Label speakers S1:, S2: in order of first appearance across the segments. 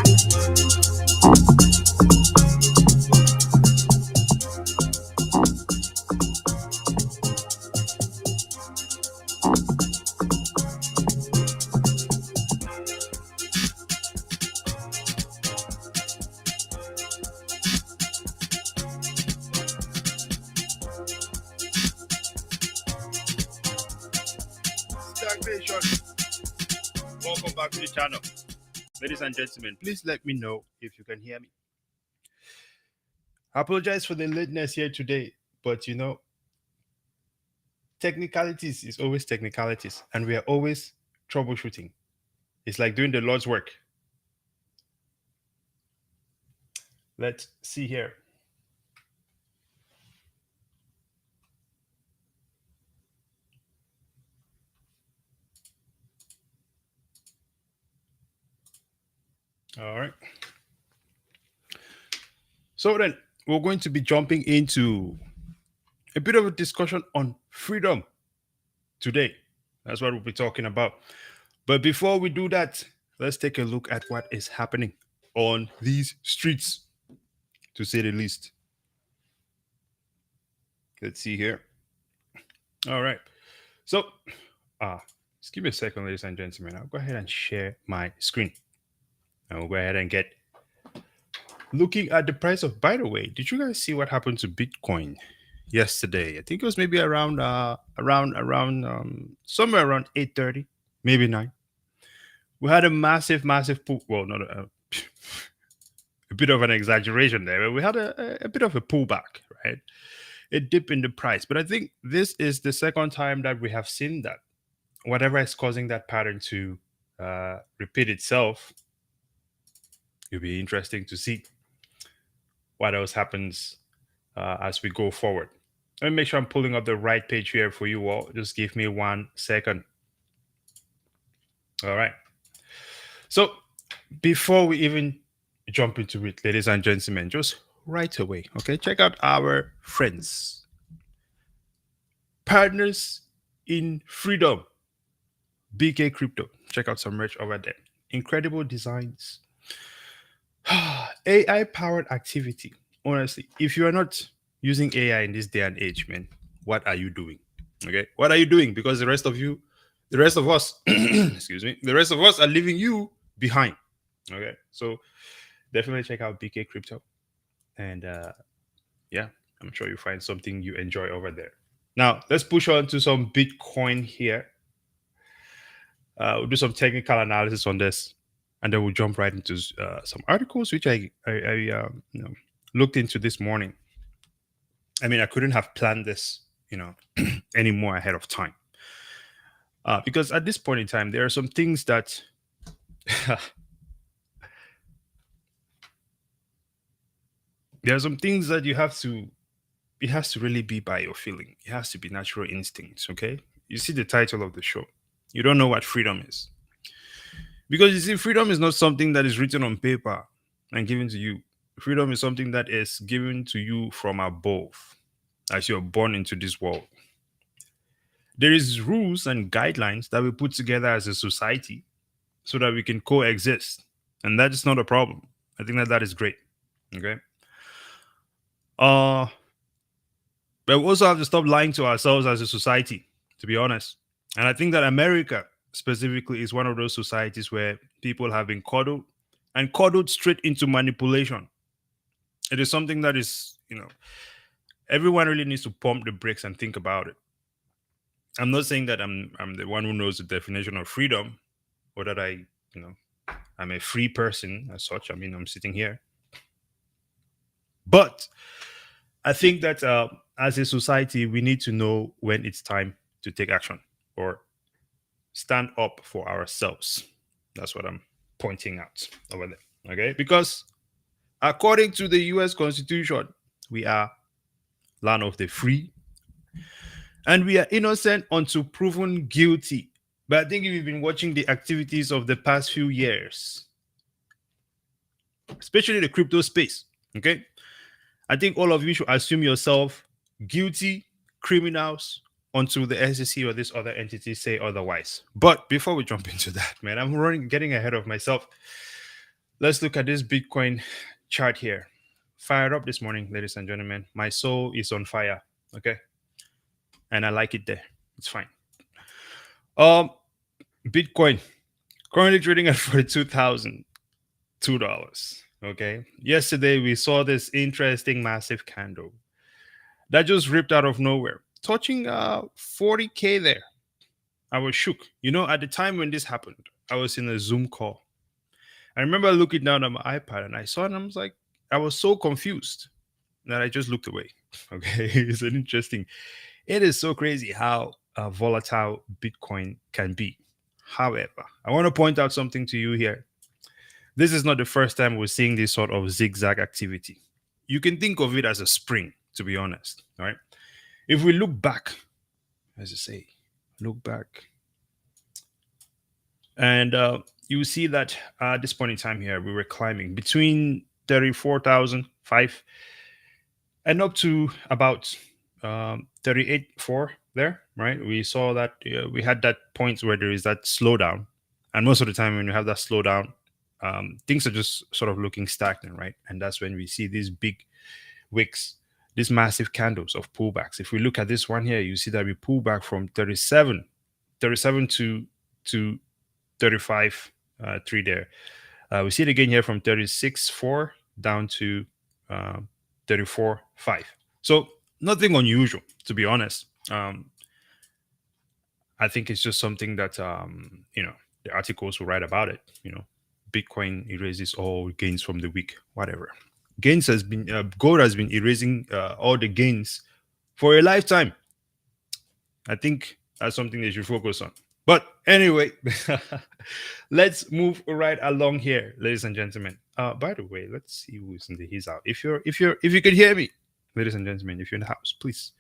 S1: STAKK Nation, welcome back to the channel. Ladies and gentlemen, please let me know if you can hear me. I apologize for the lateness here today, but technicalities is always technicalities, and we are always troubleshooting. It's like doing the Lord's work. Let's see here. All right. So then we're going to be jumping into a bit of a discussion on freedom today. That's what we'll be talking about. But before we do that, let's take a look at what is happening on these streets, to say the least. Let's see here. All right. So, just give me a second, ladies and gentlemen. I'll go ahead and share my screen. And we'll go ahead and get looking at the price of, by the way, did you guys see what happened to Bitcoin yesterday? I think it was maybe around somewhere around 8:30, maybe 9. We had a massive pull. Well, not a bit of an exaggeration there, but we had a bit of a pullback, right? A dip in the price. But I think this is the second time that we have seen that. Whatever is causing that pattern to repeat itself, it'll be interesting to see what else happens as we go forward. Let me make sure I'm pulling up the right page here for you all. Just give me 1 second. All right. So before we even jump into it, ladies and gentlemen, just right away, okay, check out our friends, partners in freedom, BK Crypto. Check out some merch over there. Incredible designs. AI powered activity. Honestly, if you are not using AI in this day and age, man, what are you doing? Okay, what are you doing? Because the rest of us, excuse me, the rest of us are leaving you behind. Okay, so definitely check out BK Crypto, and yeah, I'm sure you find something you enjoy over there. Now let's push on to some Bitcoin here. We'll do some technical analysis on this, and then we'll jump right into some articles which I looked into this morning. I mean, I couldn't have planned this, any more ahead of time, because at this point in time, there are some things that there are some things that you have to. It has to really be by your feeling. It has to be natural instincts. Okay, you see the title of the show. You don't know what freedom is. Because you see, freedom is not something that is written on paper and given to you. Freedom is something that is given to you from above as you're born into this world. There is rules and guidelines that we put together as a society so that we can coexist. And that is not a problem. I think that is great. Okay. But we also have to stop lying to ourselves as a society, to be honest. And I think that America specifically is one of those societies where people have been coddled straight into manipulation. It is something that is, everyone really needs to pump the brakes and think about it. I'm not saying that I'm the one who knows the definition of freedom, or that I'm a free person as such. I mean, I'm sitting here. But I think that as a society, we need to know when it's time to take action or stand up for ourselves. That's what I'm pointing out over there. Okay? Because according to the US Constitution, we are land of the free, and we are innocent until proven guilty. But I think if you've been watching the activities of the past few years, especially the crypto space, okay, I think all of you should assume yourself guilty criminals until the SEC or this other entity say otherwise. But before we jump into that, man, I'm getting ahead of myself. Let's look at this Bitcoin chart here. Fired up this morning, ladies and gentlemen. My soul is on fire. Okay. And I like it there. It's fine. Um, Bitcoin currently trading at $42,002. Okay. Yesterday we saw this interesting massive candle that just ripped out of nowhere, touching 40K there. I was shook. At the time when this happened, I was in a Zoom call. I remember looking down at my iPad and I saw it and I was like, I was so confused that I just looked away. Okay. It's an interesting. It is so crazy how volatile Bitcoin can be. However, I want to point out something to you here. This is not the first time we're seeing this sort of zigzag activity. You can think of it as a spring, to be honest. All right. If we look back, as I say, look back, and you see that at this point in time here, we were climbing between 34,005 and up to about 38.4 there, right? We saw that we had that point where there is that slowdown. And most of the time when you have that slowdown, things are just sort of looking stagnant, right? And that's when we see these big wicks, these massive candles of pullbacks. If we look at this one here, you see that we pull back from 37 to 35 3 there. We see it again here from 36.4 down to 34.5. So nothing unusual, to be honest. I think it's just something that the articles will write about it. Bitcoin erases all gains from the week, whatever. Gold has been erasing all the gains for a lifetime. I think that's something they should focus on. But anyway, let's move right along here, ladies and gentlemen. By the way, let's see who's in the he's out. If you can hear me, ladies and gentlemen, if you're in the house, please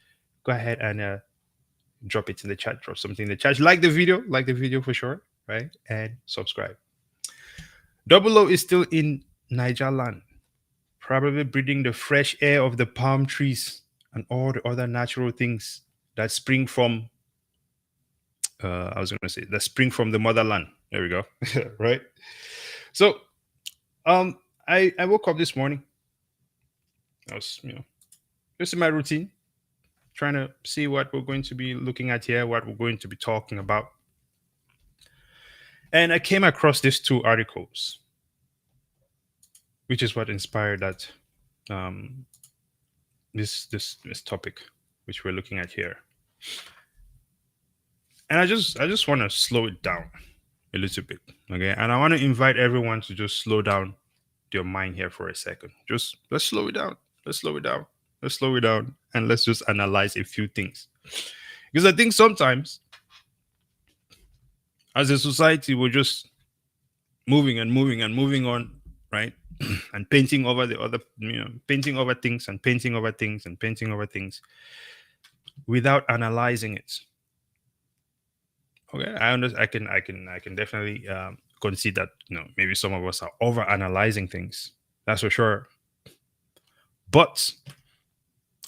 S1: go ahead and drop it in the chat, drop something in the chat. Like the video for sure, right? And subscribe. Double O is still in Niger land, probably breathing the fresh air of the palm trees and all the other natural things that spring from I was going to say that spring from the motherland. There we go. Right. So I woke up this morning. I was just in my routine, trying to see what we're going to be looking at here, what we're going to be talking about. And I came across these two articles, which is what inspired that this topic which we're looking at here. And I just want to slow it down a little bit, okay? And I want to invite everyone to just slow down your mind here for a second. Just let's slow it down. Let's slow it down. Let's slow it down, and let's just analyze a few things. Because I think sometimes, as a society, we're just moving and moving and moving on, right? And painting over the other, painting over things and painting over things and painting over things without analyzing it. Okay, I can definitely concede that maybe some of us are over analyzing things. That's for sure. But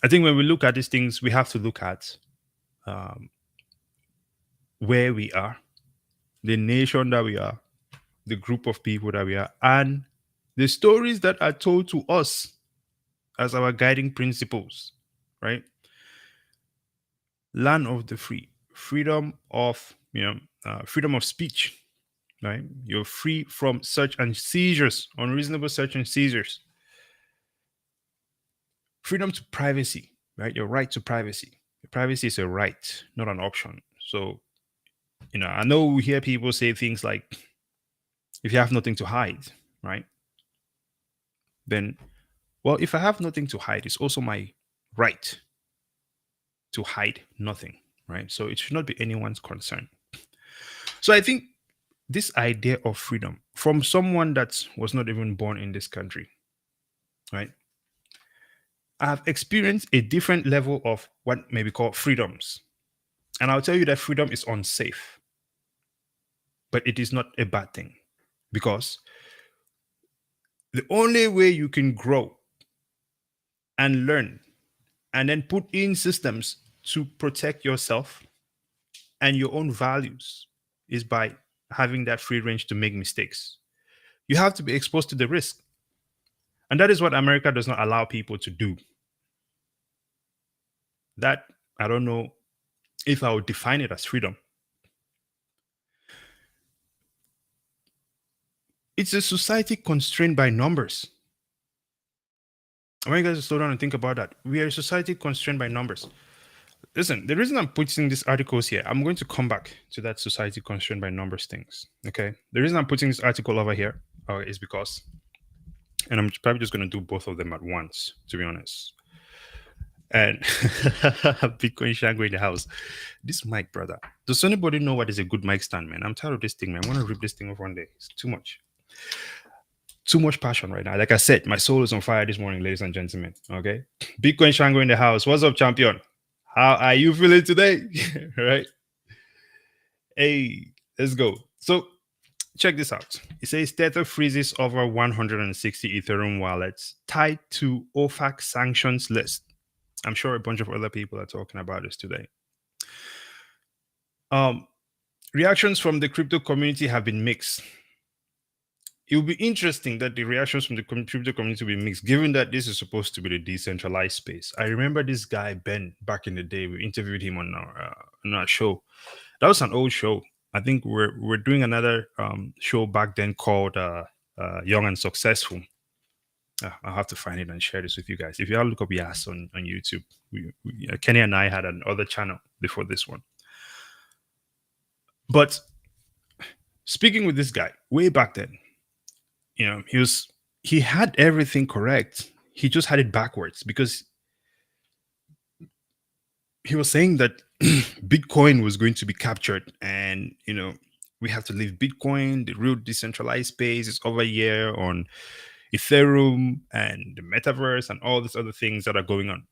S1: I think when we look at these things, we have to look at where we are, the nation that we are, the group of people that we are, and the stories that are told to us as our guiding principles, right? Land of the free, freedom of freedom of speech, right? You're free from search and seizures, unreasonable search and seizures. Freedom to privacy, right? Your right to privacy. Privacy is a right, not an option. So, I know we hear people say things like, if you have nothing to hide, right? Then, well, if I have nothing to hide, it's also my right to hide nothing, right? So it should not be anyone's concern. So I think this idea of freedom from someone that was not even born in this country, right? I have experienced a different level of what may be called freedoms. And I'll tell you that freedom is unsafe, but it is not a bad thing, because the only way you can grow and learn and then put in systems to protect yourself and your own values is by having that free range to make mistakes. You have to be exposed to the risk. And that is what America does not allow people to do. That, I don't know if I would define it as freedom. It's a society constrained by numbers. I want you guys to slow down and think about that. We are a society constrained by numbers. Listen, the reason I'm putting these articles here, I'm going to come back to that society constrained by numbers things. Okay. The reason I'm putting this article over here is because, and I'm probably just going to do both of them at once, to be honest. And Bitcoin Shango in the house. This mic, brother. Does anybody know what is a good mic stand, man? I'm tired of this thing, man. I want to rip this thing off one day. It's too much. Too much passion right now. Like I said, my soul is on fire this morning, ladies and gentlemen. Okay. Bitcoin Shango in the house. What's up, champion? How are you feeling today? Right? Hey, let's go. So check this out. It says Tether freezes over 160 Ethereum wallets tied to OFAC sanctions list. I'm sure a bunch of other people are talking about this today. Reactions from the crypto community have been mixed. It will be interesting that the reactions from the crypto community will be mixed, given that this is supposed to be the decentralized space. I remember this guy, Ben, back in the day. We interviewed him on our show. That was an old show. I think we're doing another show back then called Young and Successful. I'll have to find it and share this with you guys. If you have look up Yas on YouTube, Kenny and I had another channel before this one. But speaking with this guy way back then, you know, he had everything correct. He just had it backwards because he was saying that Bitcoin was going to be captured, and you know, we have to leave Bitcoin. The real decentralized space is over here on Ethereum and the metaverse and all these other things that are going on.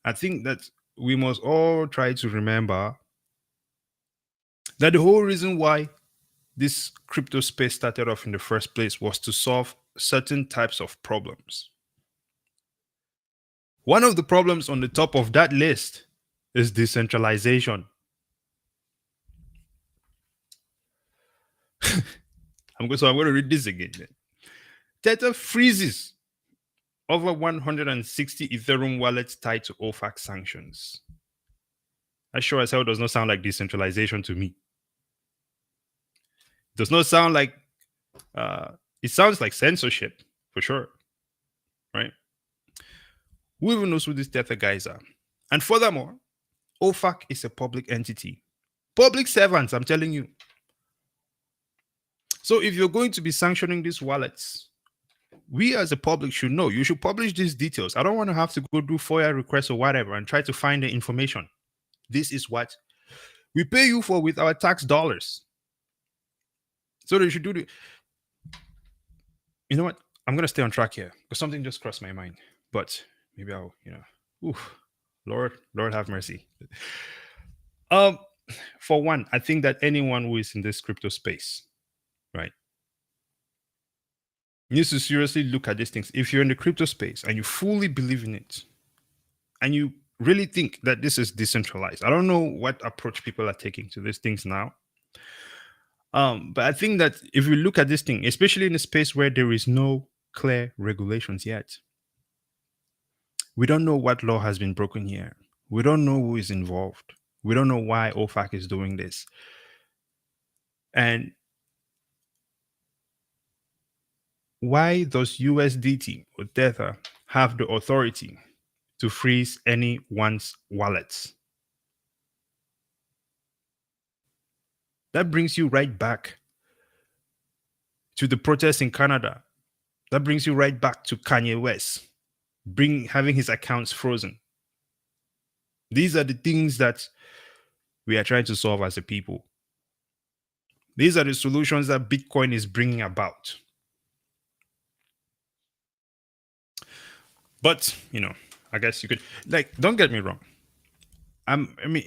S1: I think that we must all try to remember that the whole reason why this crypto space started off in the first place was to solve certain types of problems. One of the problems on the top of that list is decentralization. I'm going to read this again. Tether freezes over 160 Ethereum wallets tied to OFAC sanctions. That sure as hell does not sound like decentralization to me. It does not sound like, it sounds like censorship for sure, right? Who even knows who these Tether guys are? And furthermore, OFAC is a public entity. Public servants, I'm telling you. So if you're going to be sanctioning these wallets, we as a public should know. You should publish these details. I don't want to have to go do FOIA requests or whatever and try to find the information. This is what we pay you for with our tax dollars. So they should do the... You know what? I'm going to stay on track here because something just crossed my mind. But maybe I'll, Lord have mercy. For one, I think that anyone who is in this crypto space, right, needs to seriously look at these things. If you're in the crypto space and you fully believe in it, and you really think that this is decentralized, I don't know what approach people are taking to these things now. But I think that if you look at this thing, especially in a space where there is no clear regulations yet, we don't know what law has been broken here. We don't know who is involved. We don't know why OFAC is doing this. And why does USDT or Tether have the authority to freeze anyone's wallets? That brings you right back to the protests in Canada. That brings you right back to Kanye West having his accounts frozen. These are the things that we are trying to solve as a people. These are the solutions that Bitcoin is bringing about. But, I guess you could, don't get me wrong.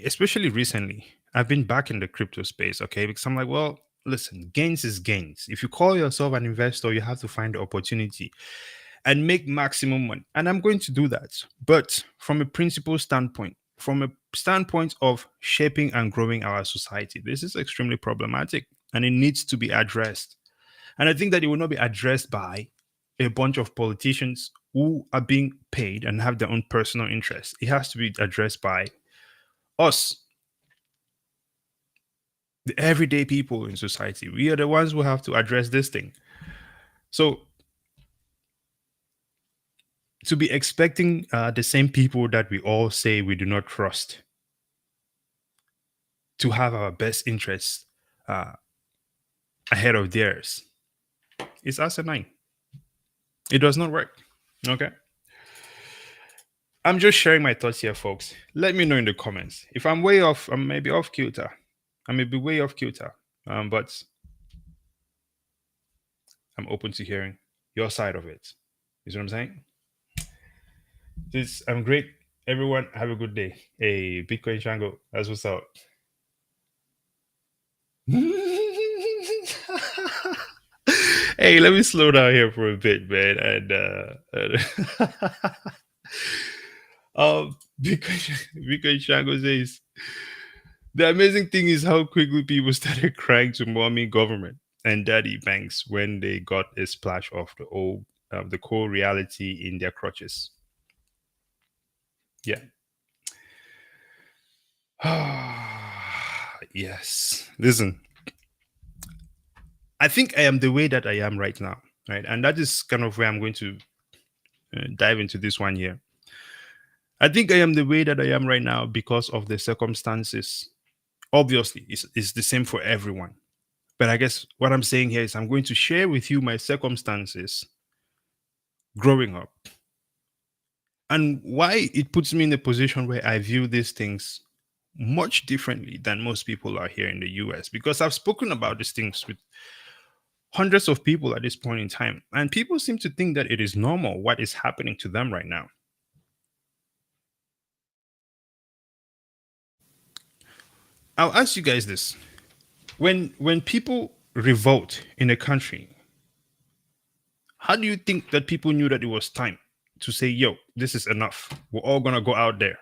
S1: Especially recently, I've been back in the crypto space, okay? Because I'm like, well, listen, gains is gains. If you call yourself an investor, you have to find the opportunity and make maximum money. And I'm going to do that. But from a principle standpoint, from a standpoint of shaping and growing our society, this is extremely problematic and it needs to be addressed. And I think that it will not be addressed by a bunch of politicians who are being paid and have their own personal interests. It has to be addressed by us, the everyday people in society. We are the ones who have to address this thing. So to be expecting the same people that we all say we do not trust to have our best interests uh, ahead of theirs is asinine. It does not work. Okay. I'm just sharing my thoughts here, folks. Let me know in the comments. If I'm way off, I'm maybe off kilter. I may be way off kilter. But I'm open to hearing your side of it. You see what I'm saying? I'm great. Everyone, have a good day. Hey, Bitcoin Shango, that's what's up. Hey, let me slow down here for a bit, man. Bitcoin Shango says the amazing thing is how quickly people started crying to mommy government and daddy banks when they got a splash of the core reality in their crutches. Yeah. Yes. Listen, I think I am the way that I am right now, right? And that is kind of where I'm going to dive into this one here. I think I am the way that I am right now because of the circumstances. Obviously, it's the same for everyone. But I guess what I'm saying here is I'm going to share with you my circumstances growing up and why it puts me in a position where I view these things much differently than most people are here in the US. Because I've spoken about these things with hundreds of people at this point in time, and people seem to think that it is normal what is happening to them right now. I'll ask you guys this. When people revolt in a country, how do you think that people knew that it was time to say, yo, this is enough? We're all going to go out there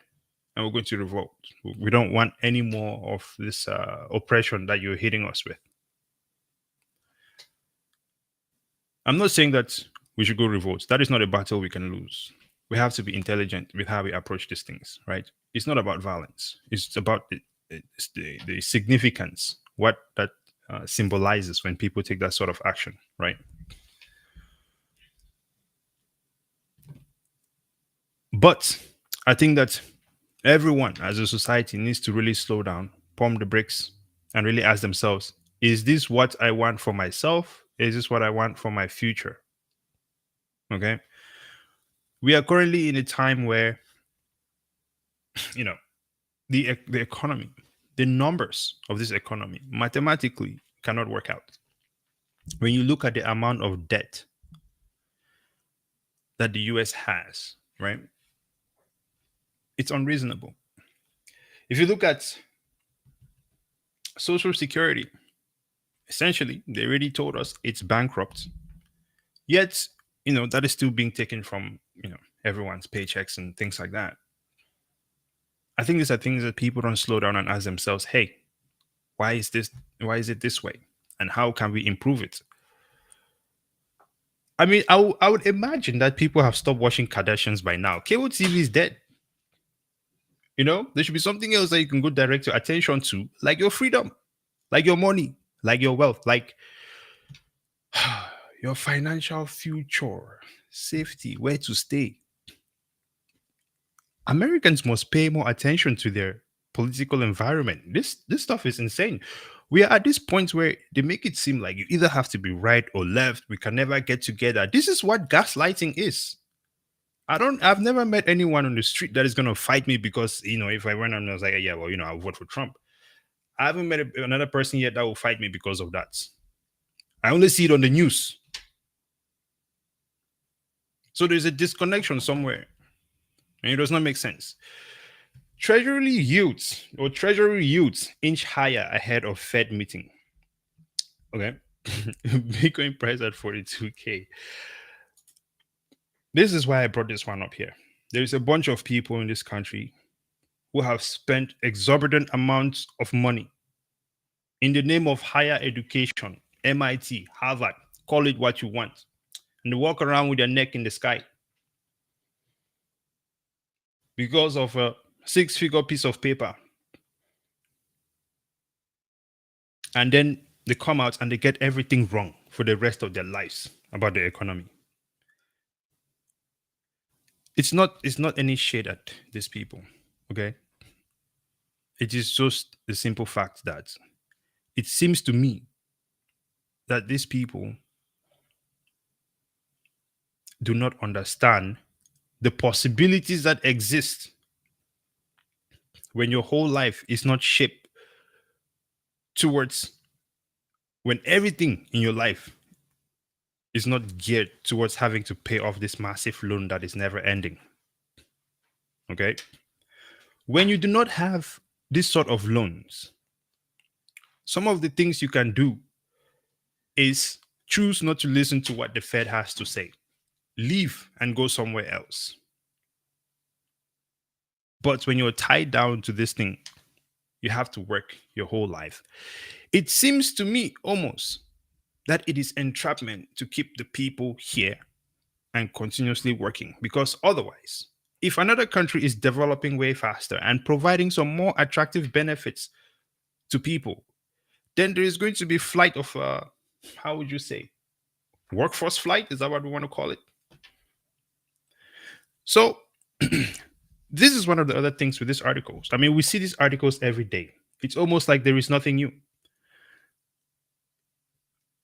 S1: and we're going to revolt. We don't want any more of this oppression that you're hitting us with. I'm not saying that we should go revolt. That is not a battle we can lose. We have to be intelligent with how we approach these things, right? It's not about violence. It's about the significance, what that symbolizes when people take that sort of action, right? But I think that everyone as a society needs to really slow down, pump the brakes, and really ask themselves, is this what I want for myself? Is this what I want for my future? Okay. We are currently in a time where, you know, the economy, the numbers of this economy mathematically cannot work out. When you look at the amount of debt that the US has, right? It's unreasonable. If you look at Social Security, essentially, they already told us it's bankrupt. Yet, that is still being taken from, everyone's paychecks and things like that. I think these are things that people don't slow down and ask themselves, hey, why is it this way? And how can we improve it? I mean, I would imagine that people have stopped watching Kardashians by now. Cable TV is dead. There should be something else that you can go direct your attention to, like your freedom, like your money, like your wealth, like your financial future, safety, where to stay. Americans must pay more attention to their political environment. This stuff is insane. We are at this point where they make it seem like you either have to be right or left. We can never get together. This is what gaslighting is. I've never met anyone on the street that is going to fight me because, if I went and I was like, yeah, well, I'll vote for Trump. I haven't met another person yet that will fight me because of that. I only see it on the news. So there's a disconnection somewhere. And it does not make sense. Treasury yields inch higher ahead of Fed meeting. Okay. Bitcoin price at 42K. This is why I brought this one up here. There's a bunch of people in this country who have spent exorbitant amounts of money in the name of higher education, MIT, Harvard, call it what you want, and they walk around with their neck in the sky because of a six-figure piece of paper. And then they come out and they get everything wrong for the rest of their lives about the economy. It's not any shade at these people, okay? It is just the simple fact that it seems to me that these people do not understand the possibilities that exist when your whole life is not shaped towards, when everything in your life is not geared towards having to pay off this massive loan that is never ending. Okay? When you do not have this sort of loans, some of the things you can do is choose not to listen to what the Fed has to say. Leave and go somewhere else. But when you're tied down to this thing, you have to work your whole life. It seems to me almost that it is entrapment to keep the people here and continuously working, because otherwise, if another country is developing way faster and providing some more attractive benefits to people, then there is going to be flight of how would you say, workforce flight? Is that what we want to call it? So this is one of the other things with these articles. I mean, we see these articles every day. It's almost like there is nothing new.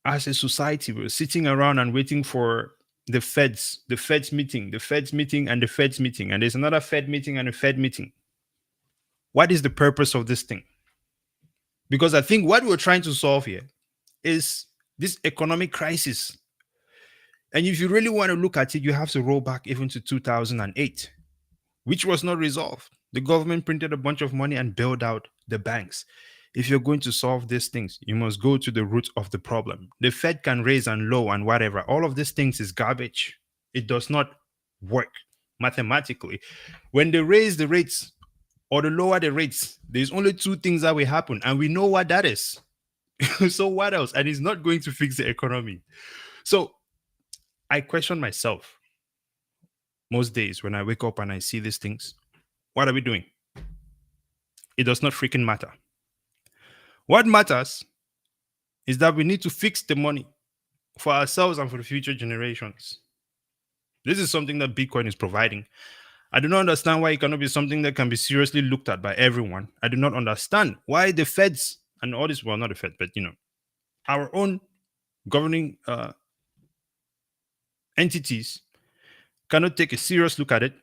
S1: As a society, we're sitting around and waiting for the Fed's meeting, and the Fed's meeting, and there's another Fed meeting and a Fed meeting. What is the purpose of this thing? Because I think what we're trying to solve here is this economic crisis. And if you really want to look at it, you have to roll back even to 2008, which was not resolved. The government printed a bunch of money and bailed out the banks. If you're going to solve these things, you must go to the root of the problem. The Fed can raise and lower and whatever. All of these things is garbage. It does not work mathematically. When they raise the rates or they lower the rates, there's only two things that will happen, and we know what that is. So what else? And it's not going to fix the economy. So I question myself most days when I wake up and I see these things. What are we doing? It does not freaking matter. What matters is that we need to fix the money for ourselves and for the future generations. This is something that Bitcoin is providing. I do not understand why it cannot be something that can be seriously looked at by everyone. I do not understand why the Feds and all this, well, not the Fed, but our own governing entities cannot take a serious look at it.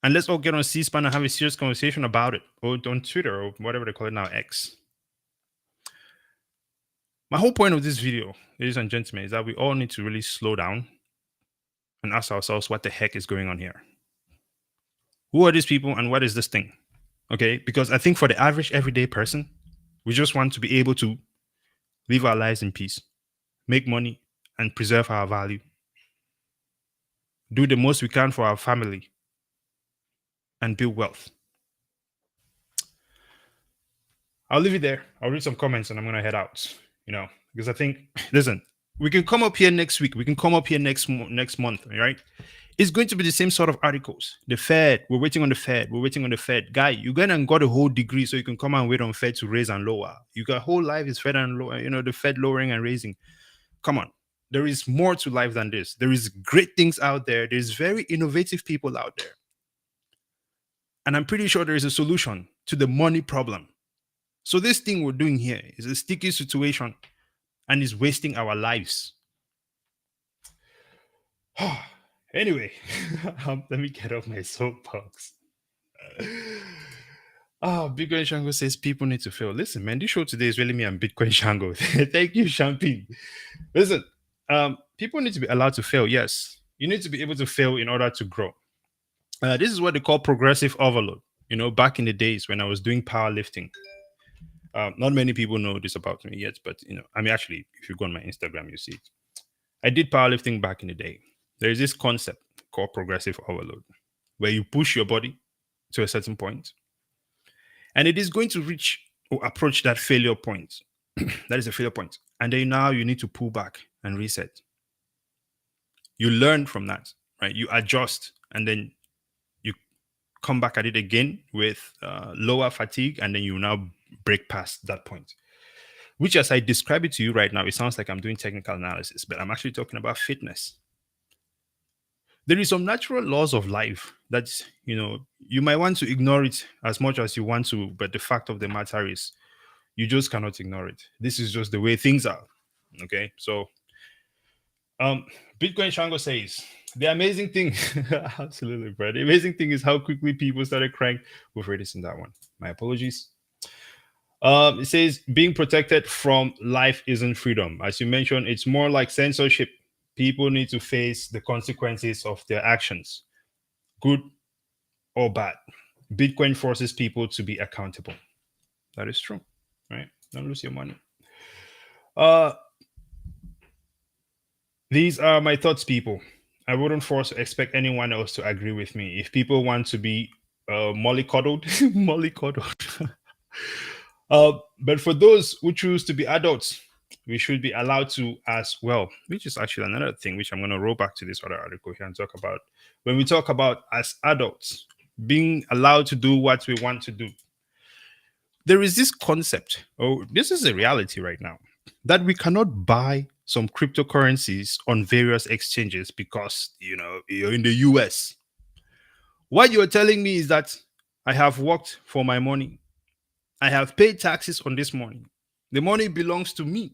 S1: And let's all get on C-SPAN and have a serious conversation about it, or on Twitter, or whatever they call it now, X. My whole point of this video, ladies and gentlemen, is that we all need to really slow down and ask ourselves what the heck is going on here. Who are these people and what is this thing? Okay, because I think for the average everyday person, we just want to be able to live our lives in peace, make money, and preserve our value. Do the most we can for our family and build wealth. I'll leave it there. I'll read some comments and I'm going to head out, because I think, listen, we can come up here next week. We can come up here next month, right? It's going to be the same sort of articles. The Fed, we're waiting on the Fed. We're waiting on the Fed. Guy, you got a whole degree so you can come and wait on Fed to raise and lower. You got whole life is Fed and lower, the Fed lowering and raising. Come on. There is more to life than this. There is great things out there. There's very innovative people out there. And I'm pretty sure there is a solution to the money problem. So this thing we're doing here is a sticky situation and is wasting our lives. Anyway, let me get off my soapbox. Bitcoin Shango says people need to fail. Listen, man, this show today is really me and Bitcoin Shango. Thank you, Champagne. Listen, people need to be allowed to fail. Yes, you need to be able to fail in order to grow. This is what they call progressive overload. Back in the days when I was doing powerlifting, not many people know this about me yet, but actually, if you go on my Instagram, you see it. I did powerlifting back in the day. There is this concept called progressive overload, where you push your body to a certain point, and it is going to reach or approach that failure point. That is a failure point. And then now you need to pull back and reset. You learn from that, right? You adjust, and then you come back at it again with lower fatigue, and then you now break past that point. Which, as I describe it to you right now, it sounds like I'm doing technical analysis, but I'm actually talking about fitness. There is some natural laws of life that, you might want to ignore it as much as you want to, but the fact of the matter is you just cannot ignore it. This is just the way things are. Okay. So um Bitcoin Shango says the amazing thing absolutely, bro. The amazing thing is how quickly people started crying. We've already seen that one. My apologies. It says being protected from life isn't freedom. As you mentioned, it's more like censorship. People need to face the consequences of their actions, good or bad. Bitcoin forces people to be accountable. That is true, right? Don't lose your money. Uh, these are my thoughts, people. I wouldn't force expect anyone else to agree with me. If people want to be mollycoddled, mollycoddled. But for those who choose to be adults, we should be allowed to as well, which is actually another thing which I'm going to roll back to this other article here and talk about. When we talk about as adults being allowed to do what we want to do, there is this concept, this is a reality right now, that we cannot buy some cryptocurrencies on various exchanges because, you're in the US. What you're telling me is that I have worked for my money. I have paid taxes on this money. The money belongs to me.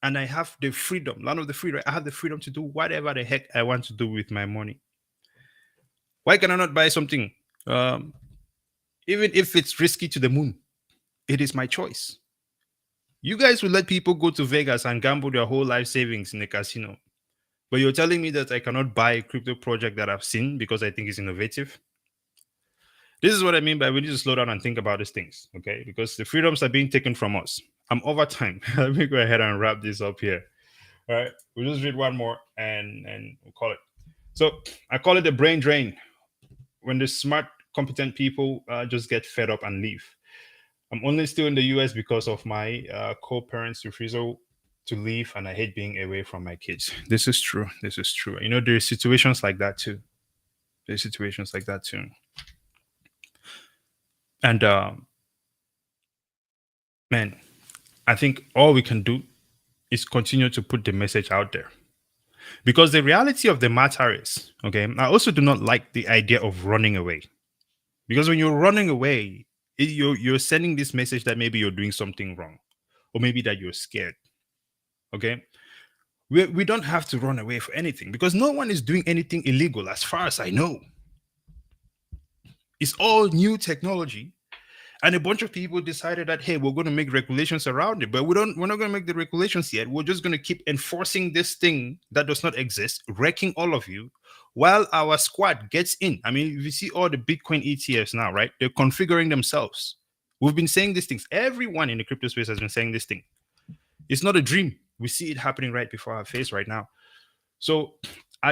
S1: And I have the freedom, land of the free, right? I have the freedom to do whatever the heck I want to do with my money. Why can I not buy something? Even if it's risky to the moon, it is my choice. You guys will let people go to Vegas and gamble their whole life savings in a casino. But you're telling me that I cannot buy a crypto project that I've seen because I think it's innovative? This is what I mean by we need to slow down and think about these things, okay? Because the freedoms are being taken from us. I'm over time. Let me go ahead and wrap this up here. All right, we'll just read one more and we'll call it. So I call it the brain drain. When the smart, competent people just get fed up and leave. I'm only still in the US because of my co-parents' refusal to leave, and I hate being away from my kids. This is true. This is true. There's situations like that too. There's situations like that too. And man, I think all we can do is continue to put the message out there. Because the reality of the matter is, okay, I also do not like the idea of running away. Because when you're running away, you're sending this message that maybe you're doing something wrong, or maybe that you're scared. Okay? We don't have to run away for anything because no one is doing anything illegal as far as I know. It's all new technology. And a bunch of people decided that, hey, we're going to make regulations around it, but we're not going to make the regulations yet. We're just going to keep enforcing this thing that does not exist, wrecking all of you, while our squad gets in. I mean, if you see all the Bitcoin ETFs now, right? They're configuring themselves. We've been saying these things. Everyone in the crypto space has been saying this thing. It's not a dream. We see it happening right before our face right now. So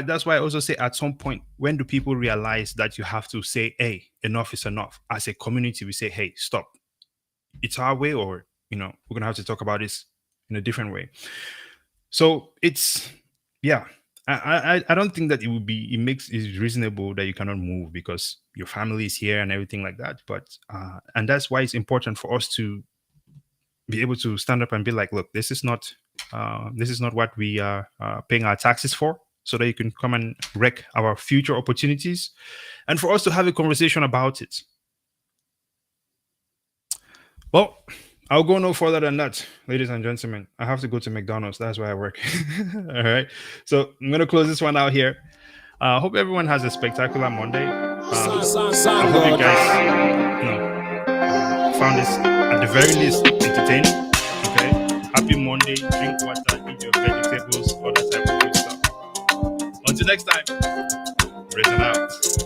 S1: that's why I also say at some point, when do people realize that you have to say, hey, enough is enough? As a community, we say, hey, stop. It's our way, or, we're going to have to talk about this in a different way. So it's, yeah, I don't think that it's reasonable that you cannot move because your family is here and everything like that. But, and that's why it's important for us to be able to stand up and be like, look, this is not what we are paying our taxes for, so that you can come and wreck our future opportunities, and for us to have a conversation about it. Well, I'll go no further than that, ladies and gentlemen. I have to go to McDonald's. That's where I work. All right. So I'm going to close this one out here. I hope everyone has a spectacular Monday. I hope you guys found this at the very least entertaining. Okay. Happy Monday. Drink water, eat your vegetables, all that type of good stuff. Until next time, raise it out.